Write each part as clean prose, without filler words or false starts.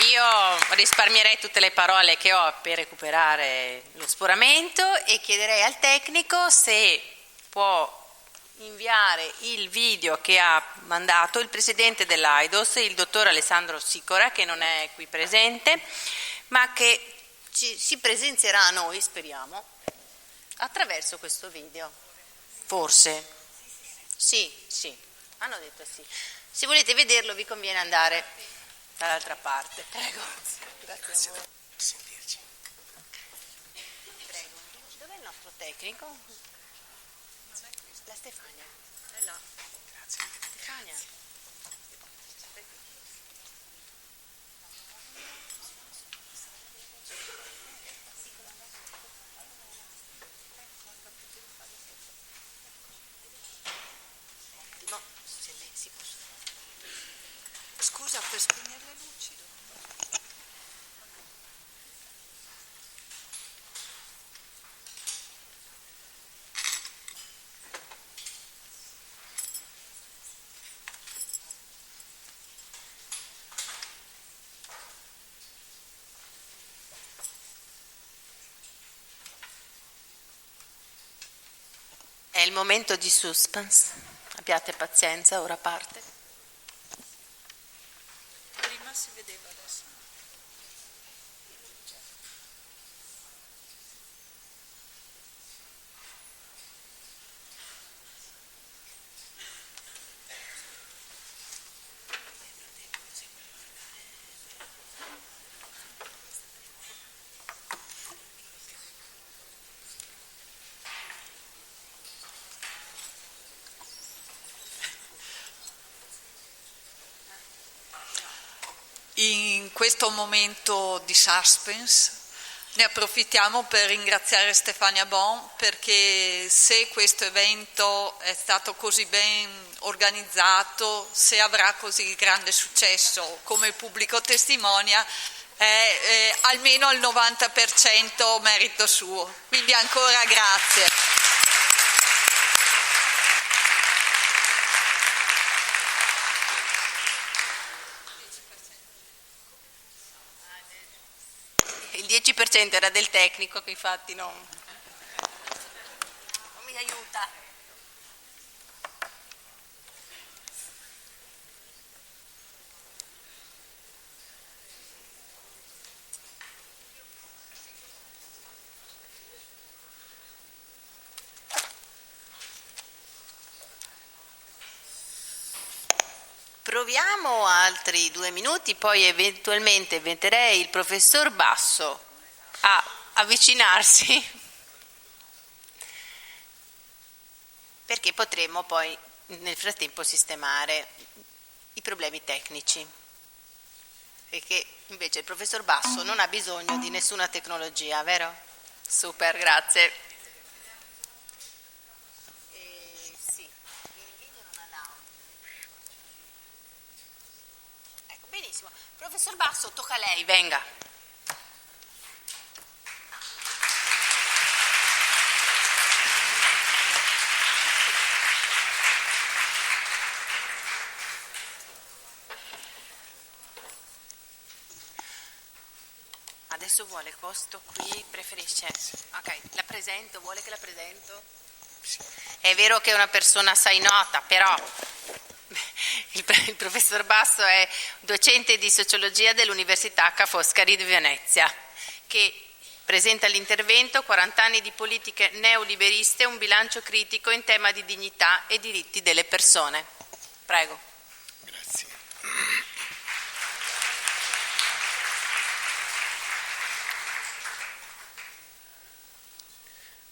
Io risparmierei tutte le parole che ho per recuperare lo sporamento e chiederei al tecnico se può inviare il video che ha mandato il presidente dell'AIDOS, il dottor Alessandro Sicora, che non è qui presente, ma che si presenzierà a noi, speriamo, attraverso questo video. Forse. Sì, hanno detto sì. Se volete vederlo vi conviene andare dall'altra parte. Prego. Grazie a voi. Sentirci. Prego. Dov'è il nostro tecnico? La Stefania. È là. Grazie. Stefania. No, se lei si può. Scusa, per spegnere le luci. È il momento di suspense. Abbiate pazienza, ora parte. Prima si vedeva, adesso no. In questo momento di suspense ne approfittiamo per ringraziare Stefania Bon, perché se questo evento è stato così ben organizzato, se avrà così grande successo come il pubblico testimonia, è almeno al 90% merito suo. Quindi ancora grazie. Il 10% era del tecnico, che infatti non mi aiuta. Proviamo altri 2 minuti, poi eventualmente inventerei il professor Basso a avvicinarsi, perché potremo poi nel frattempo sistemare i problemi tecnici, perché invece il professor Basso non ha bisogno di nessuna tecnologia, vero? Super, grazie. Benissimo. Professor Basso, tocca a lei, venga. Adesso vuole questo qui, preferisce? Ok, la presento, vuole che la presento? È vero che è una persona assai nota, però il professor Basso è docente di sociologia dell'Università Ca' Foscari di Venezia, che presenta l'intervento 40 anni di politiche neoliberiste, un bilancio critico in tema di dignità e diritti delle persone. Prego. Grazie.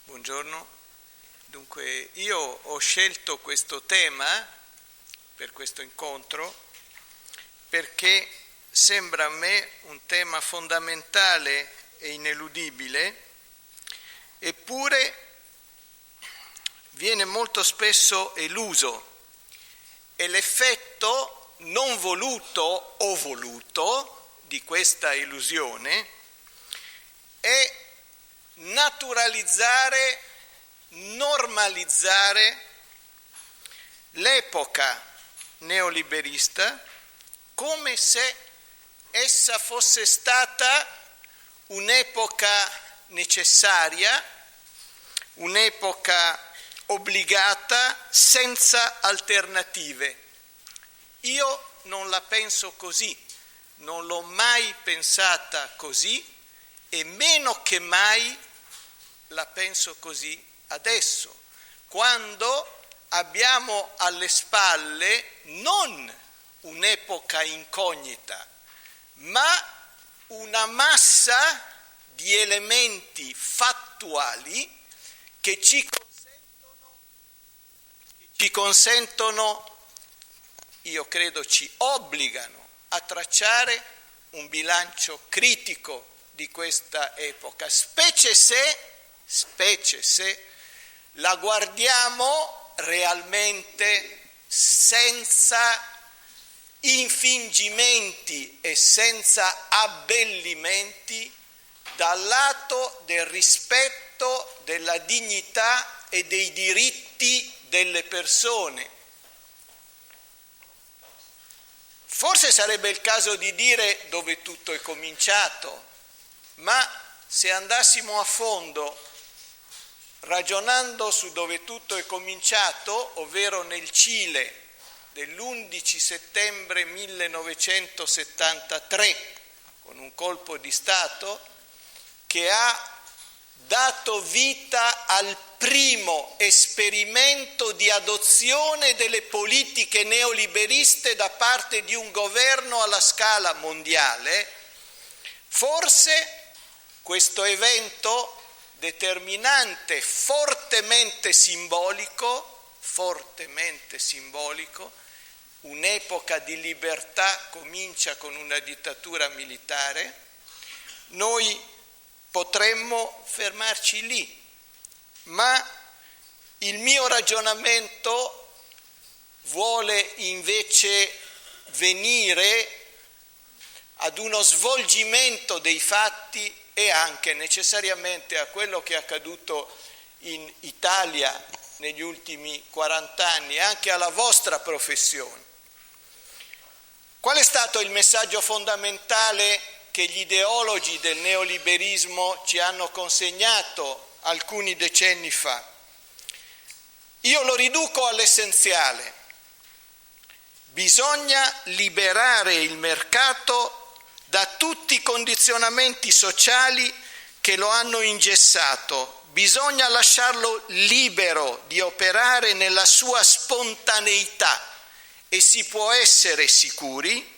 Buongiorno. Dunque, io ho scelto questo tema per questo incontro perché sembra a me un tema fondamentale e ineludibile, eppure viene molto spesso eluso, e l'effetto non voluto o voluto di questa illusione è naturalizzare, normalizzare l'epoca neoliberista come se essa fosse stata un'epoca necessaria, un'epoca obbligata, senza alternative. Io non la penso così, non l'ho mai pensata così e meno che mai la penso così adesso, quando abbiamo alle spalle non un'epoca incognita, ma una massa di elementi fattuali che ci consentono, io credo ci obbligano a tracciare un bilancio critico di questa epoca, specie se la guardiamo realmente senza infingimenti e senza abbellimenti dal lato del rispetto della dignità e dei diritti delle persone. Forse sarebbe il caso di dire dove tutto è cominciato, ma se andassimo a fondo ragionando su dove tutto è cominciato, ovvero nel Cile dell'11 settembre 1973, con un colpo di Stato che ha dato vita al primo esperimento di adozione delle politiche neoliberiste da parte di un governo alla scala mondiale, forse questo evento determinante, fortemente simbolico, un'epoca di libertà comincia con una dittatura militare, noi potremmo fermarci lì, ma il mio ragionamento vuole invece venire ad uno svolgimento dei fatti e anche necessariamente a quello che è accaduto in Italia negli ultimi 40 anni, anche alla vostra professione. Qual è stato il messaggio fondamentale che gli ideologi del neoliberismo ci hanno consegnato alcuni decenni fa? Io lo riduco all'essenziale. Bisogna liberare il mercato da tutti i condizionamenti sociali che lo hanno ingessato. Bisogna lasciarlo libero di operare nella sua spontaneità e si può essere sicuri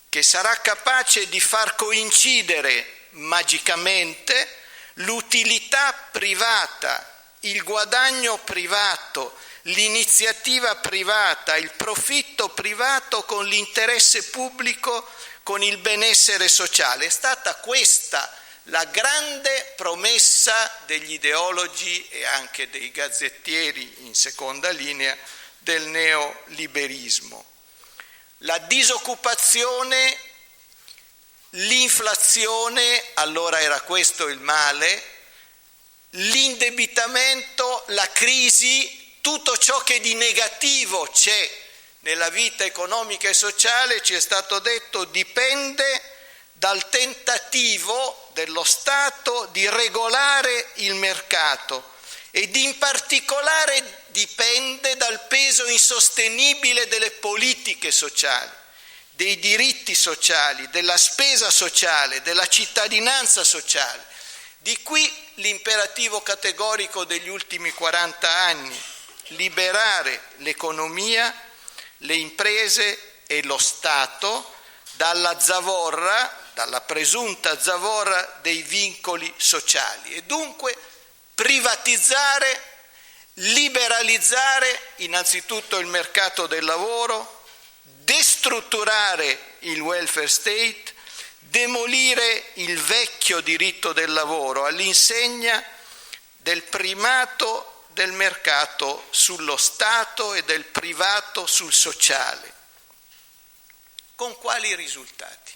che sarà capace di far coincidere magicamente l'utilità privata, il guadagno privato, l'iniziativa privata, il profitto privato con l'interesse pubblico, con il benessere sociale. È stata questa la grande promessa degli ideologi e anche dei gazzettieri in seconda linea del neoliberismo. La disoccupazione, l'inflazione, allora era questo il male, l'indebitamento, la crisi, tutto ciò che di negativo c'è nella vita economica e sociale, ci è stato detto, dipende dal tentativo dello Stato di regolare il mercato ed in particolare dipende dal peso insostenibile delle politiche sociali, dei diritti sociali, della spesa sociale, della cittadinanza sociale. Di qui l'imperativo categorico degli ultimi 40 anni, liberare l'economia, le imprese e lo Stato dalla zavorra, dalla presunta zavorra dei vincoli sociali e dunque privatizzare, liberalizzare innanzitutto il mercato del lavoro, destrutturare il welfare state, demolire il vecchio diritto del lavoro all'insegna del primato del mercato sullo Stato e del privato sul sociale. Con quali risultati?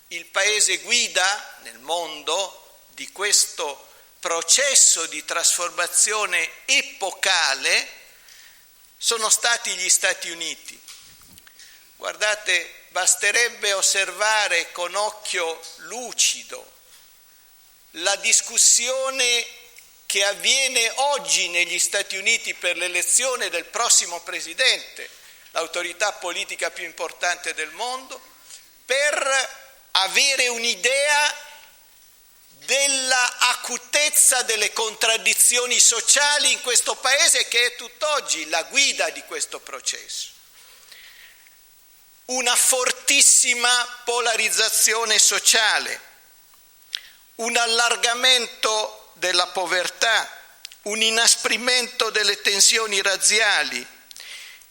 Il paese guida nel mondo di questo processo di trasformazione epocale sono stati gli Stati Uniti. Guardate, basterebbe osservare con occhio lucido la discussione che avviene oggi negli Stati Uniti per l'elezione del prossimo presidente, l'autorità politica più importante del mondo, per avere un'idea della acutezza delle contraddizioni sociali in questo paese, che è tutt'oggi la guida di questo processo. Una fortissima polarizzazione sociale, un allargamento della povertà, un inasprimento delle tensioni razziali,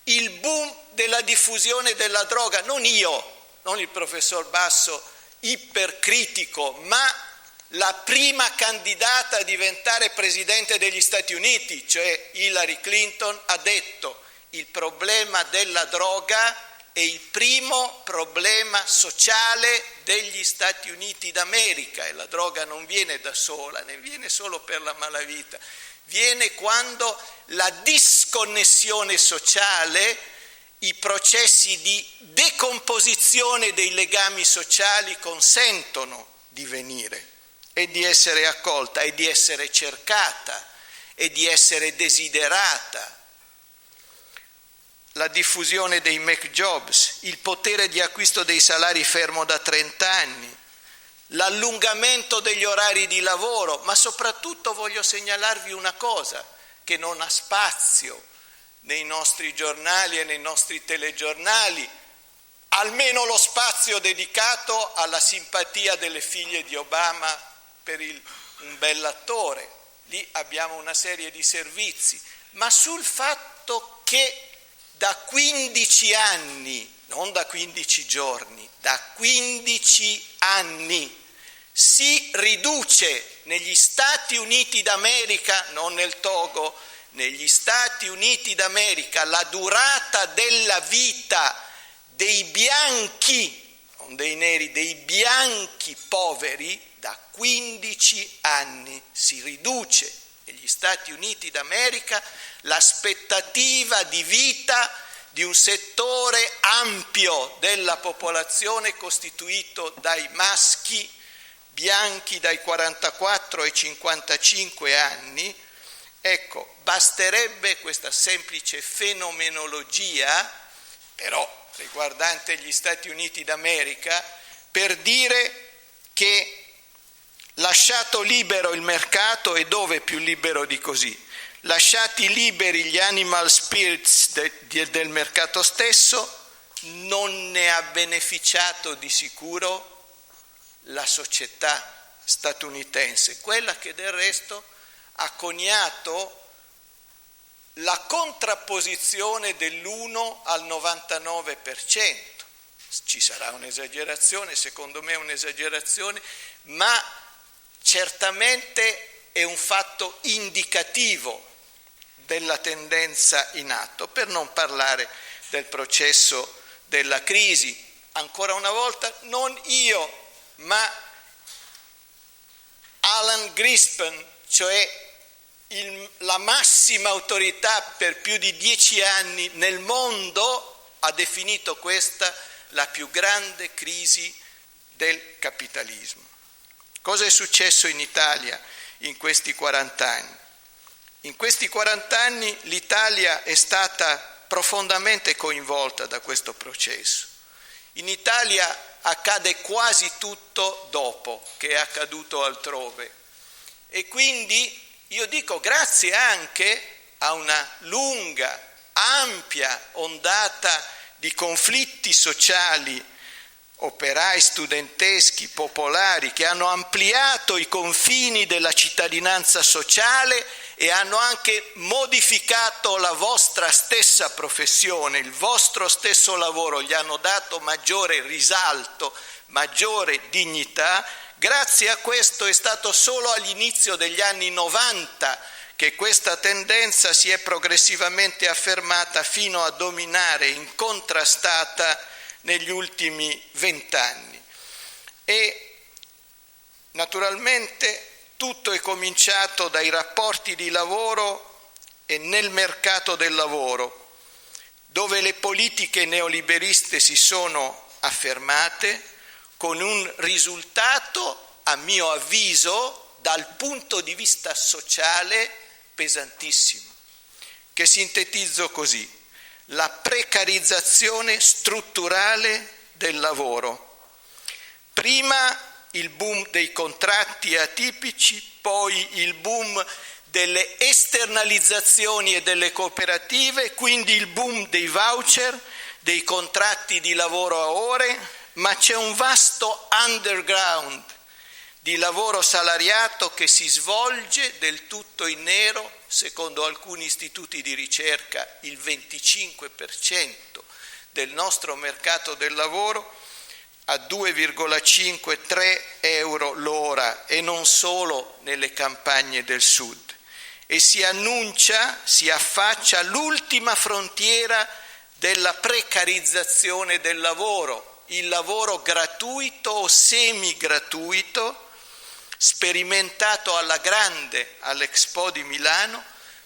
il boom della diffusione della droga, non io, non il professor Basso ipercritico, ma la prima candidata a diventare presidente degli Stati Uniti, cioè Hillary Clinton, ha detto: il problema della droga è il primo problema sociale degli Stati Uniti d'America, e la droga non viene da sola, ne viene solo per la malavita, viene quando la disconnessione sociale, i processi di decomposizione dei legami sociali consentono di venire e di essere accolta e di essere cercata e di essere desiderata. La diffusione dei make jobs, il potere di acquisto dei salari fermo da 30 anni, l'allungamento degli orari di lavoro, ma soprattutto voglio segnalarvi una cosa che non ha spazio nei nostri giornali e nei nostri telegiornali, almeno lo spazio dedicato alla simpatia delle figlie di Obama per un bell'attore. Lì abbiamo una serie di servizi, ma sul fatto che da 15 anni, non da 15 giorni, da 15 anni si riduce negli Stati Uniti d'America, non nel Togo, negli Stati Uniti d'America, la durata della vita dei bianchi, non dei neri, dei bianchi poveri, da 15 anni si riduce negli Stati Uniti d'America l'aspettativa di vita di un settore ampio della popolazione costituito dai maschi bianchi dai 44 ai 55 anni. Ecco, basterebbe questa semplice fenomenologia, però riguardante gli Stati Uniti d'America, per dire che lasciato libero il mercato, e dove più libero di così, lasciati liberi gli animal spirits del mercato stesso, non ne ha beneficiato di sicuro la società statunitense, quella che del resto ha coniato la contrapposizione dell'1 al 99%. Ci sarà un'esagerazione, secondo me un'esagerazione, ma certamente è un fatto indicativo della tendenza in atto, per non parlare del processo della crisi. Ancora una volta, non io, ma Alan Greenspan, cioè la massima autorità per più di 10 anni nel mondo, ha definito questa la più grande crisi del capitalismo. Cosa è successo in Italia in questi 40 anni? In questi 40 anni l'Italia è stata profondamente coinvolta da questo processo. In Italia accade quasi tutto dopo che è accaduto altrove, e quindi io dico grazie anche a una lunga, ampia ondata di conflitti sociali, operai, studenteschi, popolari, che hanno ampliato i confini della cittadinanza sociale e hanno anche modificato la vostra stessa professione, il vostro stesso lavoro, gli hanno dato maggiore risalto, maggiore dignità. Grazie a questo è stato solo all'inizio degli anni 90 che questa tendenza si è progressivamente affermata fino a dominare incontrastata negli ultimi 20 anni. E naturalmente tutto è cominciato dai rapporti di lavoro e nel mercato del lavoro, dove le politiche neoliberiste si sono affermate, con un risultato, a mio avviso, dal punto di vista sociale pesantissimo, che sintetizzo così: la precarizzazione strutturale del lavoro. Prima il boom dei contratti atipici, poi il boom delle esternalizzazioni e delle cooperative, quindi il boom dei voucher, dei contratti di lavoro a ore, ma c'è un vasto underground di lavoro salariato che si svolge del tutto in nero, secondo alcuni istituti di ricerca il 25% del nostro mercato del lavoro, a 2,53 euro l'ora, e non solo nelle campagne del sud. E si annuncia, si affaccia l'ultima frontiera della precarizzazione del lavoro, il lavoro gratuito o semi-gratuito, sperimentato alla grande all'Expo di Milano,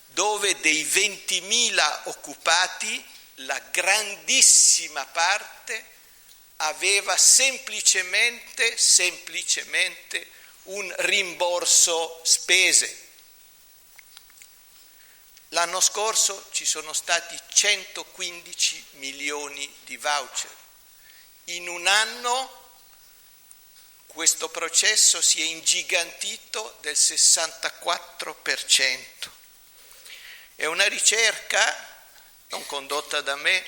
dove dei 20.000 occupati la grandissima parte aveva semplicemente un rimborso spese. L'anno scorso ci sono stati 115 milioni di voucher. In un anno questo processo si è ingigantito del 64%. È una ricerca non condotta da me,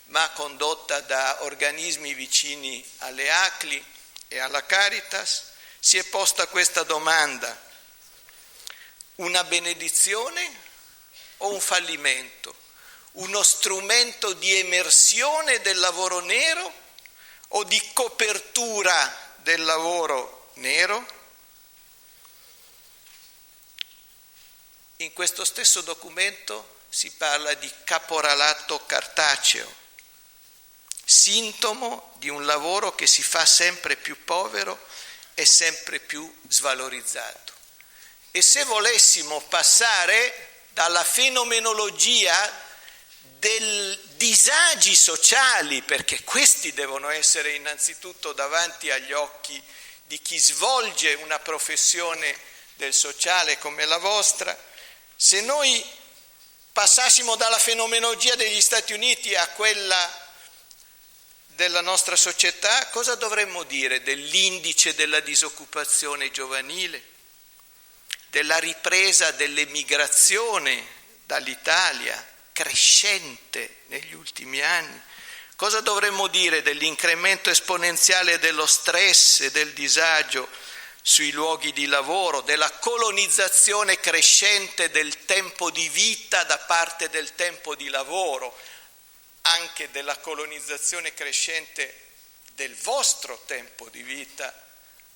ma condotta da organismi vicini alle ACLI e alla Caritas. Si è posta questa domanda: una benedizione o un fallimento? Uno strumento di emersione del lavoro nero o di copertura del lavoro nero? In questo stesso documento si parla di caporalato cartaceo, sintomo di un lavoro che si fa sempre più povero e sempre più svalorizzato. E se volessimo passare dalla fenomenologia dei disagi sociali, perché questi devono essere innanzitutto davanti agli occhi di chi svolge una professione del sociale come la vostra, se noi passassimo dalla fenomenologia degli Stati Uniti a quella della nostra società, cosa dovremmo dire dell'indice della disoccupazione giovanile, della ripresa dell'emigrazione dall'Italia, crescente negli ultimi anni? Cosa dovremmo dire dell'incremento esponenziale dello stress e del disagio sui luoghi di lavoro, della colonizzazione crescente del tempo di vita da parte del tempo di lavoro, anche della colonizzazione crescente del vostro tempo di vita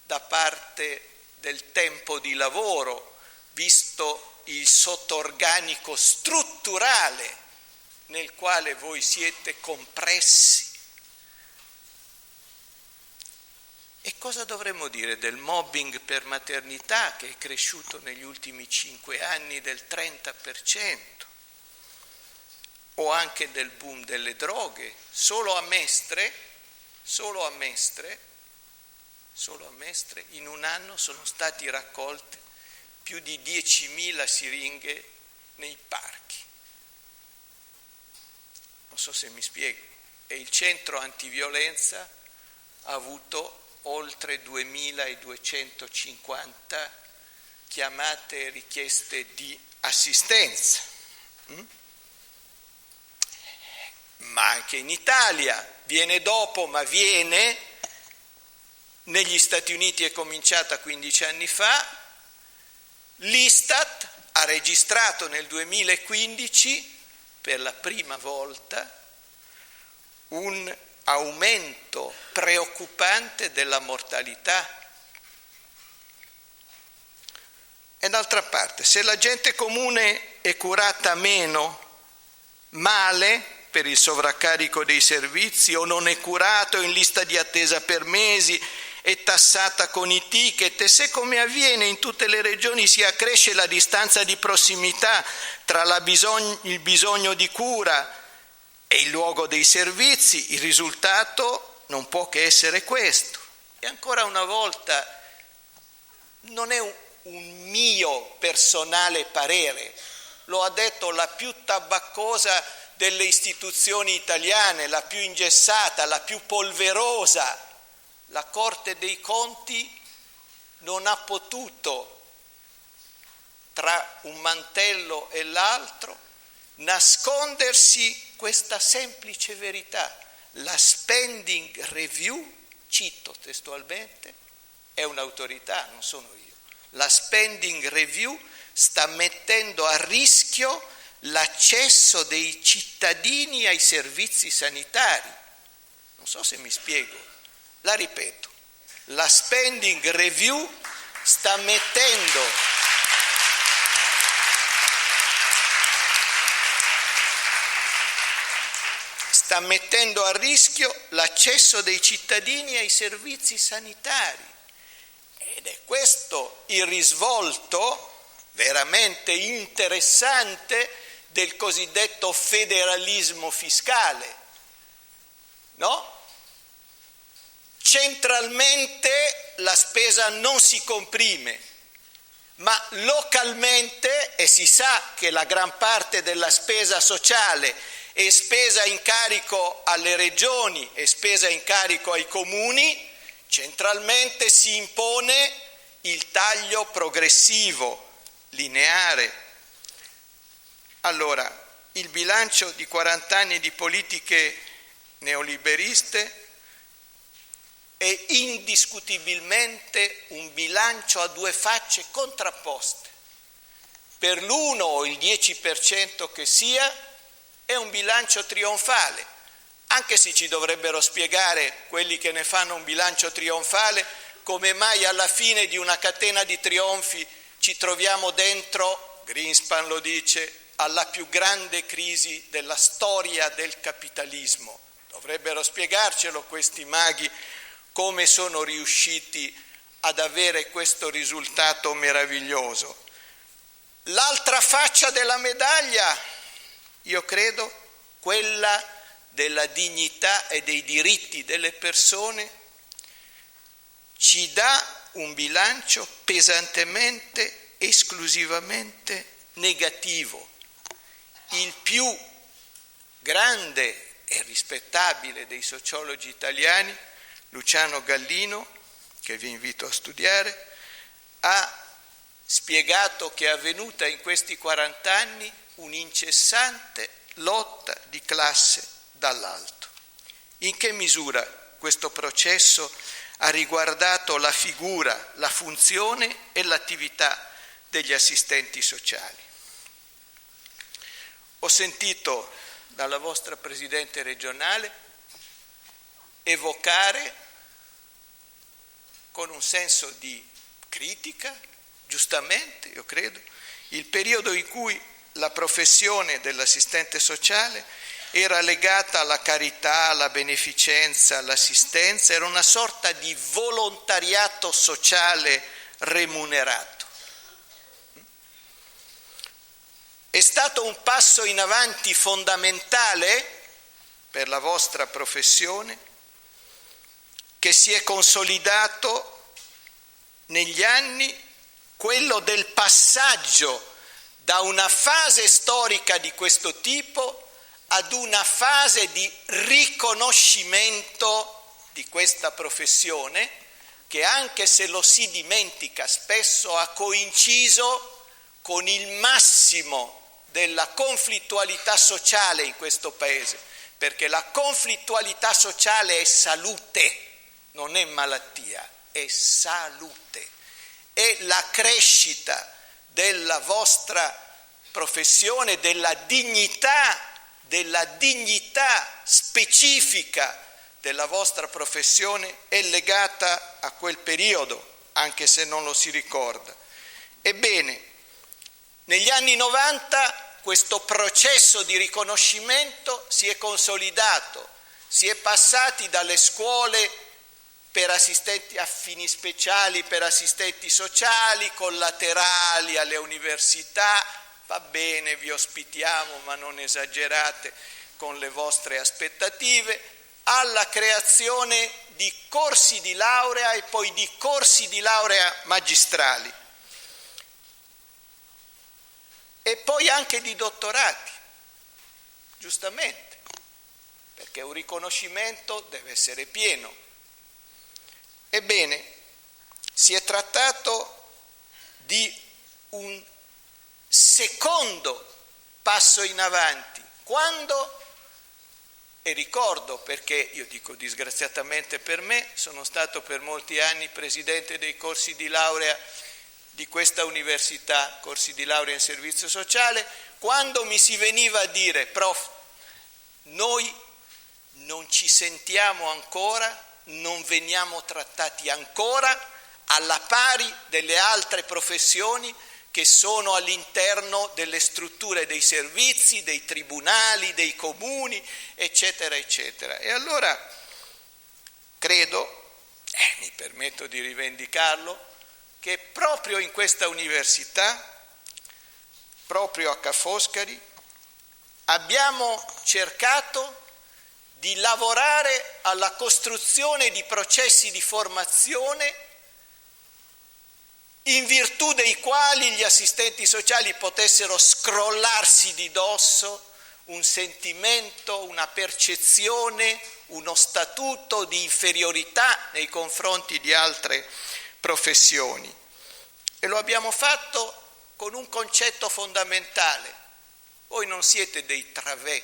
da parte del tempo di lavoro, visto il sottorganico strutturale nel quale voi siete compressi? E cosa dovremmo dire del mobbing per maternità, che è cresciuto negli ultimi 5 anni del 30%, o anche del boom delle droghe? Solo a Mestre in un anno sono stati raccolte più di 10.000 siringhe nei parchi. Non so se mi spiego. E il centro antiviolenza ha avuto oltre 2.250 chiamate e richieste di assistenza. Ma anche in Italia viene dopo, ma viene. Negli Stati Uniti è cominciata 15 anni fa. L'Istat ha registrato nel 2015 per la prima volta un aumento preoccupante della mortalità. E d'altra parte, se la gente comune è curata male per il sovraccarico dei servizi, o non è curato, in lista di attesa per mesi, è tassata con i ticket, e se, come avviene in tutte le regioni, si accresce la distanza di prossimità tra il bisogno di cura e il luogo dei servizi, il risultato non può che essere questo. E ancora una volta non è un mio personale parere, lo ha detto la più tabaccosa delle istituzioni italiane, la più ingessata, la più polverosa. La Corte dei Conti non ha potuto, tra un mantello e l'altro, nascondersi questa semplice verità. La spending review, cito testualmente, è un'autorità, non sono io. La spending review sta mettendo a rischio l'accesso dei cittadini ai servizi sanitari. Non so se mi spiego, la ripeto. La spending review sta mettendo a rischio l'accesso dei cittadini ai servizi sanitari. Ed è questo il risvolto veramente interessante del cosiddetto federalismo fiscale, no? Centralmente la spesa non si comprime, ma localmente, e si sa che la gran parte della spesa sociale è spesa in carico alle regioni e spesa in carico ai comuni, centralmente si impone il taglio progressivo, lineare. Allora, il bilancio di 40 anni di politiche neoliberiste è indiscutibilmente un bilancio a due facce contrapposte. Per l'uno, il 10% che sia, è un bilancio trionfale, anche se ci dovrebbero spiegare quelli che ne fanno un bilancio trionfale come mai alla fine di una catena di trionfi ci troviamo dentro, Greenspan lo dice, alla più grande crisi della storia del capitalismo. Dovrebbero spiegarcelo questi maghi come sono riusciti ad avere questo risultato meraviglioso. L'altra faccia della medaglia, io credo, quella della dignità e dei diritti delle persone, ci dà un bilancio pesantemente, esclusivamente negativo. Il più grande e rispettabile dei sociologi italiani, Luciano Gallino, che vi invito a studiare, ha spiegato che è avvenuta in questi 40 anni un'incessante lotta di classe dall'alto. In che misura questo processo ha riguardato la figura, la funzione e l'attività degli assistenti sociali? Ho sentito dalla vostra Presidente regionale evocare con un senso di critica, giustamente, io credo, il periodo in cui la professione dell'assistente sociale era legata alla carità, alla beneficenza, all'assistenza, era una sorta di volontariato sociale remunerato. È stato un passo in avanti fondamentale per la vostra professione che si è consolidato negli anni, quello del passaggio da una fase storica di questo tipo ad una fase di riconoscimento di questa professione che, anche se lo si dimentica spesso, ha coinciso con il massimo della conflittualità sociale in questo Paese, perché la conflittualità sociale è salute, non è malattia, è salute. È la crescita della vostra professione, della dignità specifica della vostra professione è legata a quel periodo, anche se non lo si ricorda. Ebbene, negli anni 90 questo processo di riconoscimento si è consolidato, si è passati dalle scuole per assistenti a fini speciali, per assistenti sociali, collaterali alle università, va bene, vi ospitiamo, ma non esagerate con le vostre aspettative, alla creazione di corsi di laurea e poi di corsi di laurea magistrali e poi anche di dottorati, giustamente, perché un riconoscimento deve essere pieno. Ebbene, si è trattato di un secondo passo in avanti, quando, e ricordo perché, io dico disgraziatamente per me, sono stato per molti anni presidente dei corsi di laurea di questa università, corsi di laurea in servizio sociale, quando mi si veniva a dire: prof, noi non ci sentiamo ancora, non veniamo trattati ancora alla pari delle altre professioni che sono all'interno delle strutture dei servizi, dei tribunali, dei comuni, eccetera, eccetera. E allora credo, mi permetto di rivendicarlo, che proprio in questa università, proprio a Ca' Foscari, abbiamo cercato di lavorare alla costruzione di processi di formazione in virtù dei quali gli assistenti sociali potessero scrollarsi di dosso un sentimento, una percezione, uno statuto di inferiorità nei confronti di altre professioni. E lo abbiamo fatto con un concetto fondamentale: voi non siete dei travè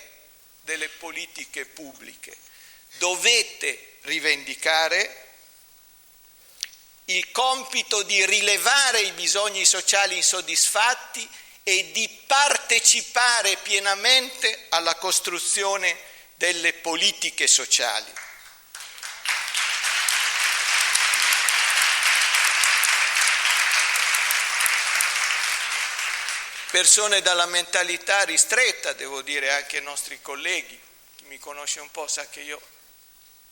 delle politiche pubbliche, dovete rivendicare il compito di rilevare i bisogni sociali insoddisfatti e di partecipare pienamente alla costruzione delle politiche sociali. Persone dalla mentalità ristretta, devo dire anche ai nostri colleghi, chi mi conosce un po' sa che io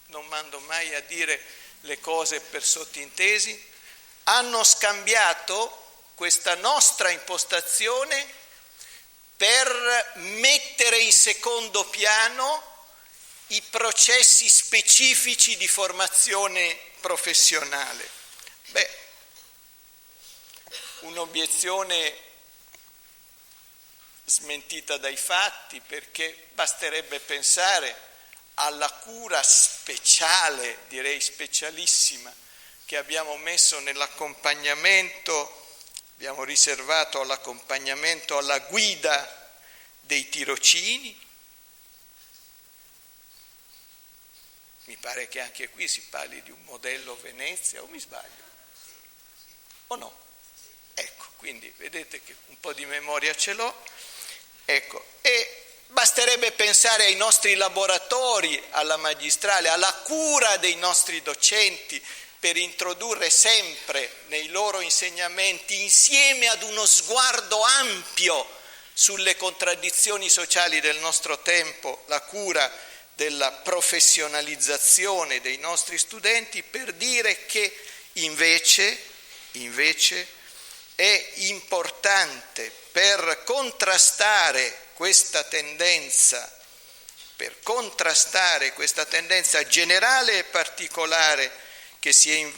non mando mai a dire le cose per sottintesi, hanno scambiato questa nostra impostazione per mettere in secondo piano i processi specifici di formazione professionale. Un'obiezione smentita dai fatti, perché basterebbe pensare alla cura speciale, direi specialissima, che abbiamo messo nell'accompagnamento, abbiamo riservato all'accompagnamento alla guida dei tirocini. Mi pare che anche qui si parli di un modello Venezia, o mi sbaglio? O no? Ecco, quindi vedete che un po' di memoria ce l'ho. Ecco, e basterebbe pensare ai nostri laboratori, alla magistrale, alla cura dei nostri docenti per introdurre sempre nei loro insegnamenti, insieme ad uno sguardo ampio sulle contraddizioni sociali del nostro tempo, la cura della professionalizzazione dei nostri studenti, per dire che invece è importante per contrastare questa tendenza generale e particolare che si è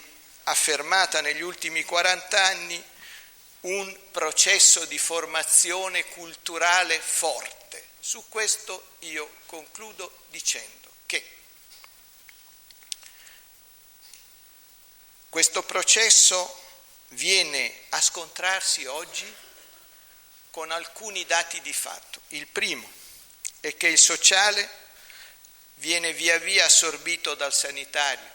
affermata negli ultimi 40 anni, un processo di formazione culturale forte. Su questo io concludo dicendo che questo processo viene a scontrarsi oggi con alcuni dati di fatto. Il primo è che il sociale viene via via assorbito dal sanitario,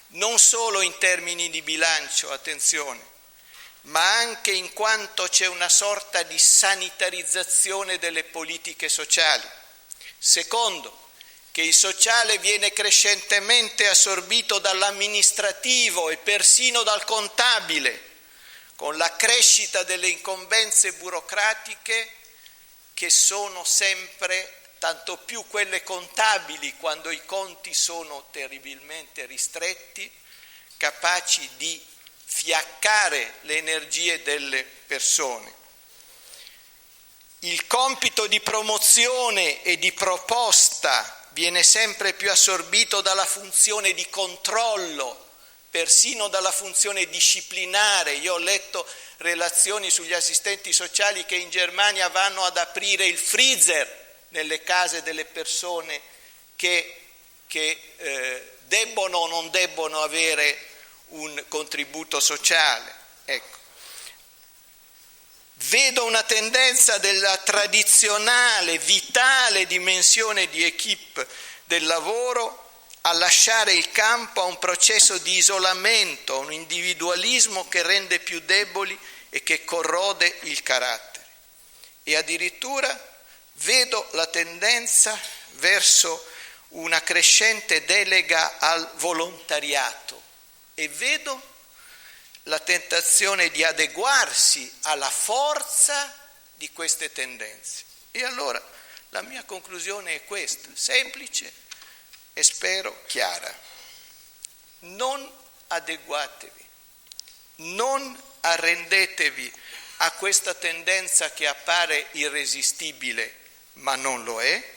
non solo in termini di bilancio, attenzione, ma anche in quanto c'è una sorta di sanitarizzazione delle politiche sociali. Secondo, che il sociale viene crescentemente assorbito dall'amministrativo e persino dal contabile, con la crescita delle incombenze burocratiche che sono sempre, tanto più quelle contabili quando i conti sono terribilmente ristretti, capaci di fiaccare le energie delle persone. Il compito di promozione e di proposta viene sempre più assorbito dalla funzione di controllo, persino dalla funzione disciplinare. Io ho letto relazioni sugli assistenti sociali che in Germania vanno ad aprire il freezer nelle case delle persone che debbono o non debbono avere un contributo sociale. Ecco. Vedo una tendenza della tradizionale, vitale dimensione di equipe del lavoro a lasciare il campo a un processo di isolamento, a un individualismo che rende più deboli e che corrode il carattere. E addirittura vedo la tendenza verso una crescente delega al volontariato e vedo la tentazione di adeguarsi alla forza di queste tendenze. E allora la mia conclusione è questa, semplice e spero chiara. Non adeguatevi, non arrendetevi a questa tendenza che appare irresistibile, ma non lo è.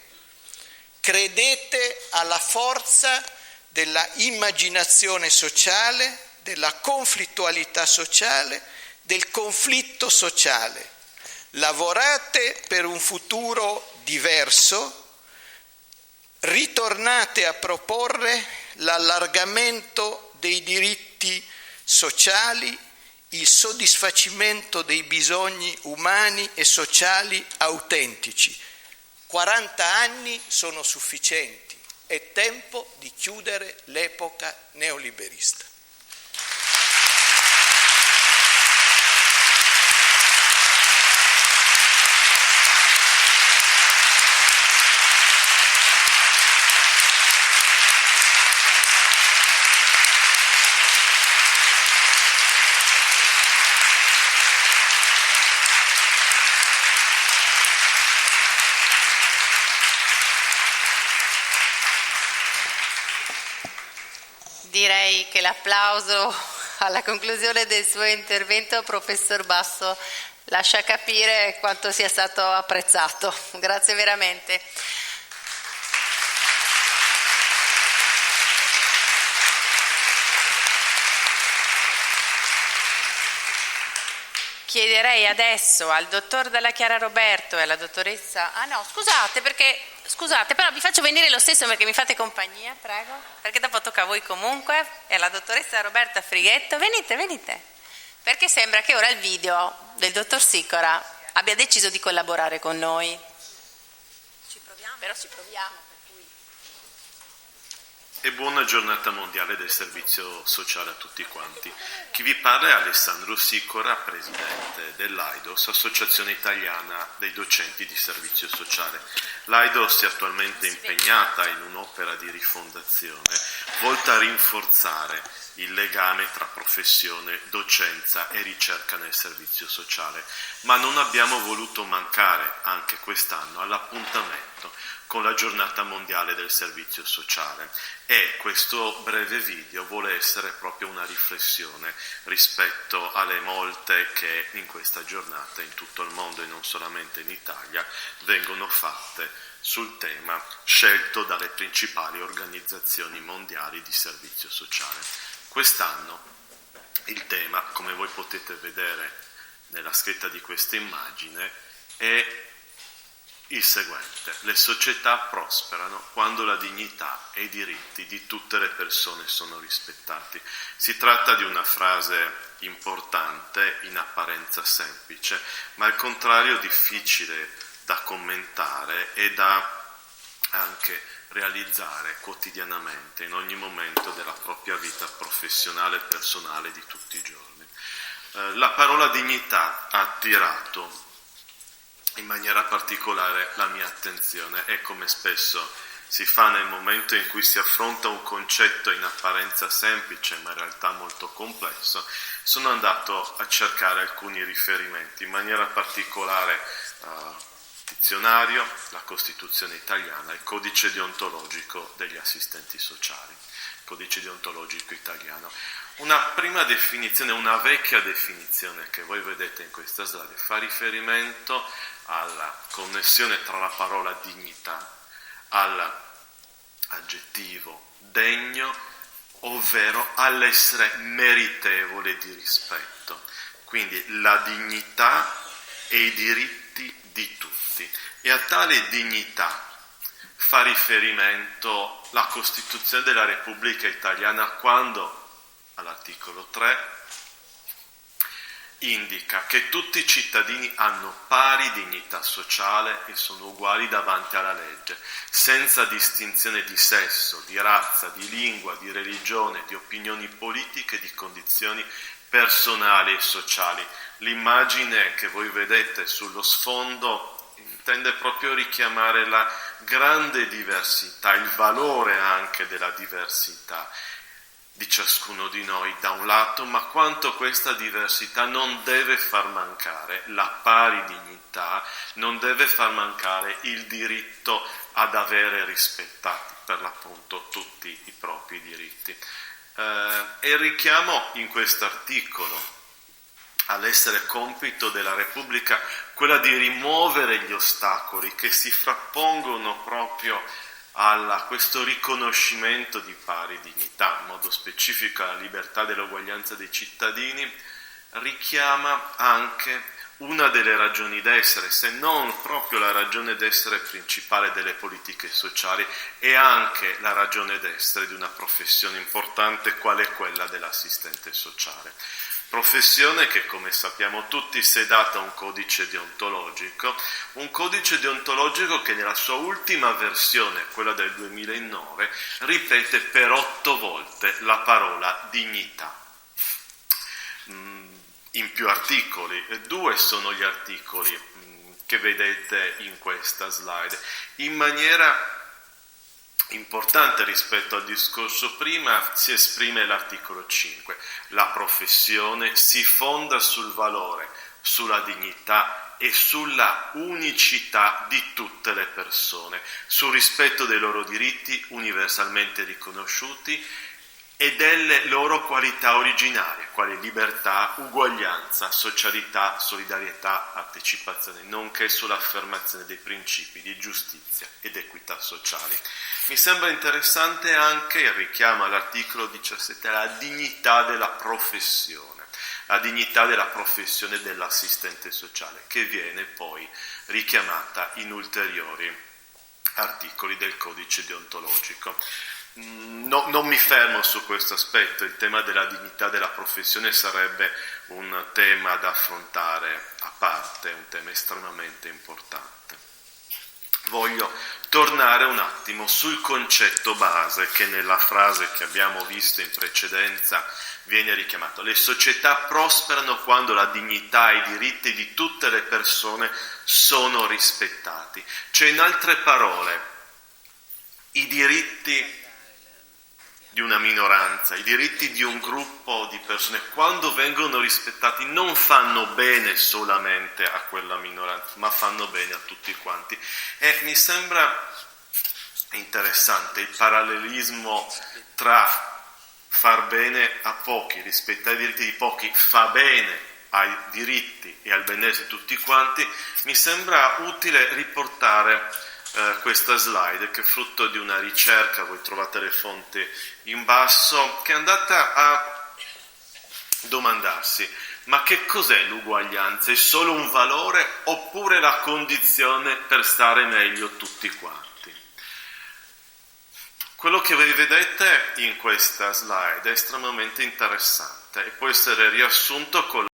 Credete alla forza della immaginazione sociale, della conflittualità sociale, del conflitto sociale. Lavorate per un futuro diverso, ritornate a proporre l'allargamento dei diritti sociali, il soddisfacimento dei bisogni umani e sociali autentici. 40 anni sono sufficienti, è tempo di chiudere l'epoca neoliberista. Direi che l'applauso alla conclusione del suo intervento, professor Basso, lascia capire quanto sia stato apprezzato. Grazie veramente. Chiederei adesso al dottor Dalla Chiara Roberto e alla dottoressa... Scusate, però vi faccio venire lo stesso perché mi fate compagnia, prego, perché dopo tocca a voi comunque, e alla dottoressa Roberta Frighetto. Venite, perché sembra che ora il video del dottor Sicora abbia deciso di collaborare con noi. Ci proviamo. Per cui... E buona giornata mondiale del servizio sociale a tutti quanti. Chi vi parla è Alessandro Sicora, presidente dell'AIDOS, Associazione Italiana dei Docenti di Servizio Sociale. L'AIDOS è attualmente impegnata in un'opera di rifondazione volta a rinforzare il legame tra professione, docenza e ricerca nel servizio sociale, ma non abbiamo voluto mancare anche quest'anno all'appuntamento con la giornata mondiale del servizio sociale e questo breve video vuole essere proprio una riflessione rispetto alle molte che in questa giornata in tutto il mondo e non solamente in Italia vengono fatte sul tema scelto dalle principali organizzazioni mondiali di servizio sociale. Quest'anno il tema, come voi potete vedere nella scritta di questa immagine, è il seguente: le società prosperano quando la dignità e i diritti di tutte le persone sono rispettati. Si tratta di una frase importante, in apparenza semplice, ma al contrario difficile da commentare e da anche realizzare quotidianamente in ogni momento della propria vita professionale e personale di tutti i giorni. La parola dignità ha attirato in maniera particolare la mia attenzione e, come spesso si fa nel momento in cui si affronta un concetto in apparenza semplice ma in realtà molto complesso, sono andato a cercare alcuni riferimenti, in maniera particolare dizionario, la Costituzione italiana, il codice deontologico degli assistenti sociali, codice deontologico italiano. Una prima definizione, una vecchia definizione che voi vedete in questa slide, fa riferimento alla connessione tra la parola dignità, al aggettivo degno, ovvero all'essere meritevole di rispetto. Quindi la dignità e i diritti di tutti. E a tale dignità fa riferimento la Costituzione della Repubblica Italiana quando, all'articolo 3, indica che tutti i cittadini hanno pari dignità sociale e sono uguali davanti alla legge, senza distinzione di sesso, di razza, di lingua, di religione, di opinioni politiche, di condizioni personali e sociali. L'immagine che voi vedete sullo sfondo intende proprio richiamare la grande diversità, il valore anche della diversità di ciascuno di noi da un lato, ma quanto questa diversità non deve far mancare la pari dignità, non deve far mancare il diritto ad avere rispettati per l'appunto tutti i propri diritti. E il richiamo in quest'articolo all'essere compito della Repubblica quella di rimuovere gli ostacoli che si frappongono proprio a questo riconoscimento di pari dignità, in modo specifico alla libertà dell'uguaglianza dei cittadini, richiama anche una delle ragioni d'essere, se non proprio la ragione d'essere principale delle politiche sociali, e anche la ragione d'essere di una professione importante quale è quella dell'assistente sociale. Professione che, come sappiamo tutti, si è data un codice deontologico che nella sua ultima versione, quella del 2009, ripete per 8 volte la parola dignità. In più articoli, 2 sono gli articoli che vedete in questa slide. In maniera importante rispetto al discorso prima si esprime l'articolo 5. La professione si fonda sul valore, sulla dignità e sulla unicità di tutte le persone, sul rispetto dei loro diritti universalmente riconosciuti e delle loro qualità originarie, quali libertà, uguaglianza, socialità, solidarietà, partecipazione, nonché sull'affermazione dei principi di giustizia ed equità sociali. Mi sembra interessante anche il richiamo all'articolo 17, la dignità della professione dell'assistente sociale, che viene poi richiamata in ulteriori articoli del codice deontologico. No, non mi fermo su questo aspetto, il tema della dignità della professione sarebbe un tema da affrontare a parte, un tema estremamente importante. Voglio tornare un attimo sul concetto base che nella frase che abbiamo visto in precedenza viene richiamato. Le società prosperano quando la dignità e i diritti di tutte le persone sono rispettati. Cioè, in altre parole, i diritti di una minoranza, i diritti di un gruppo di persone, quando vengono rispettati, non fanno bene solamente a quella minoranza, ma fanno bene a tutti quanti. E mi sembra interessante il parallelismo tra far bene a pochi, rispettare i diritti di pochi, fa bene ai diritti e al benessere di tutti quanti. Mi sembra utile riportare questa slide, che è frutto di una ricerca, voi trovate le fonti in basso, che è andata a domandarsi: ma che cos'è l'uguaglianza? È solo un valore oppure la condizione per stare meglio tutti quanti? Quello che voi vedete in questa slide è estremamente interessante e può essere riassunto con